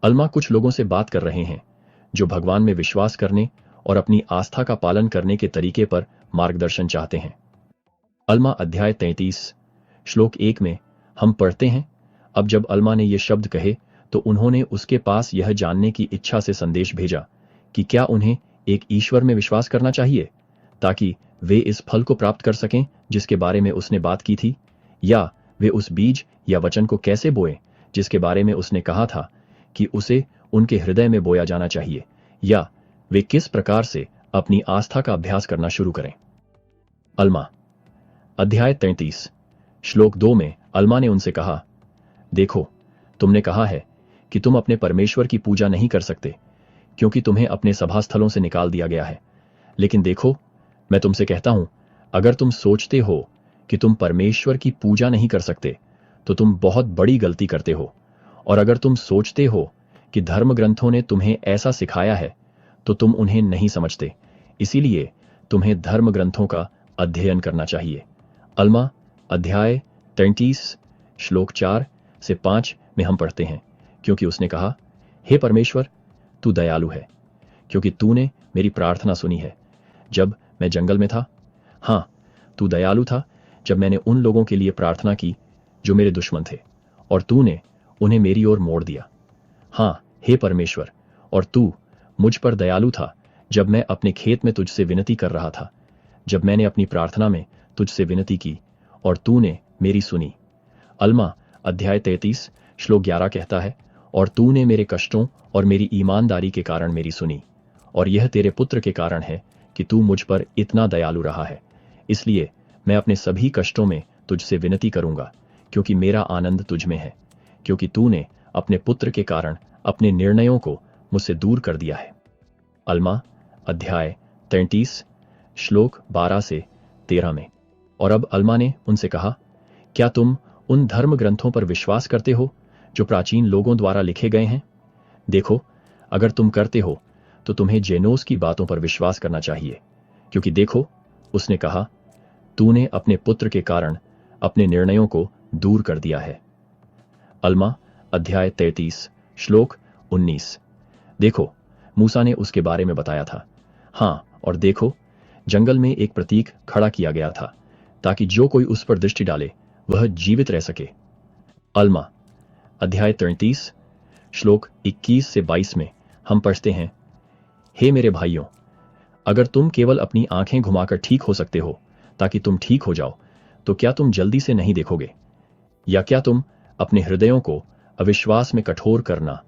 अल्मा कुछ लोगों से बात कर रहे हैं जो भगवान में विश्वास करने और अपनी आस्था का पालन करने के तरीके पर मार्गदर्शन चाहते हैं। अल्मा अध्याय 33 श्लोक 1 में हम पढ़ते हैं, अब जब अल्मा ने ये शब्द कहे तो उन्होंने उसके पास यह जानने की इच्छा से संदेश भेजा कि क्या उन्हें एक ईश्वर में विश्वास करना चाहिए ताकि वे इस फल को प्राप्त कर सकें जिसके बारे में उसने बात की थी, या वे उस बीज या वचन को कैसे बोएं जिसके बारे में उसने कहा था कि उसे उनके हृदय में बोया जाना चाहिए, या वे किस प्रकार से अपनी आस्था का अभ्यास करना शुरू करें। अल्मा अध्याय 33 श्लोक 2 में अल्मा ने उनसे कहा, देखो, तुमने कहा है कि तुम अपने परमेश्वर की पूजा नहीं कर सकते क्योंकि तुम्हें अपने सभास्थलों से निकाल दिया गया है। लेकिन देखो, मैं तुमसे कहता हूं, अगर तुम सोचते हो कि तुम परमेश्वर की पूजा नहीं कर सकते तो तुम बहुत बड़ी गलती करते हो। और अगर तुम सोचते हो कि धर्म ग्रंथों ने तुम्हें ऐसा सिखाया है तो तुम उन्हें नहीं समझते, इसीलिए तुम्हें धर्म ग्रंथों का अध्ययन करना चाहिए। अल्मा अध्याय 33 श्लोक 4 से 5 में हम पढ़ते हैं, क्योंकि उसने कहा, हे परमेश्वर, तू दयालु है क्योंकि तूने मेरी प्रार्थना सुनी है जब मैं जंगल में था। हाँ, तू दयालु था जब मैंने उन लोगों के लिए प्रार्थना की जो मेरे दुश्मन थे, और तूने उन्हें मेरी ओर मोड़ दिया। हाँ, हे परमेश्वर, और तू मुझ पर दयालु था जब मैं अपने खेत में तुझसे विनती कर रहा था, जब मैंने अपनी प्रार्थना में तुझसे विनती की और तूने मेरी सुनी। अल्मा अध्याय 33 श्लोक 11 कहता है, और तूने मेरे कष्टों और मेरी ईमानदारी के कारण मेरी सुनी, और यह तेरे पुत्र के कारण है कि तू मुझ पर इतना दयालु रहा है। इसलिए मैं अपने सभी कष्टों में तुझसे विनती करूंगा क्योंकि मेरा आनंद तुझ में है, क्योंकि तूने अपने पुत्र के कारण अपने निर्णयों को मुझसे दूर कर दिया है। अल्मा अध्याय 33 श्लोक 12 से 13 में। और अब अल्मा ने उनसे कहा, क्या तुम उन धर्म ग्रंथों पर विश्वास करते हो जो प्राचीन लोगों द्वारा लिखे गए हैं? देखो, अगर तुम करते हो तो तुम्हें जेनोस की बातों पर विश्वास करना चाहिए, क्योंकि देखो, उसने कहा, तूने अपने पुत्र के कारण अपने निर्णयों को दूर कर दिया है। अल्मा अध्याय 33 श्लोक 19। देखो, मूसा ने उसके बारे में बताया था। हाँ, और देखो, जंगल में एक प्रतीक खड़ा किया गया था ताकि जो कोई उस पर दृष्टि डाले वह जीवित रह सके। अल्मा अध्याय 33 श्लोक 21 से 22 में हम पढ़ते हैं, हे मेरे भाइयों, अगर तुम केवल अपनी आंखें घुमाकर ठीक हो सकते हो ताकि तुम ठीक हो जाओ, तो क्या तुम जल्दी से नहीं देखोगे? या क्या तुम अपने हृदयों को अविश्वास में कठोर करना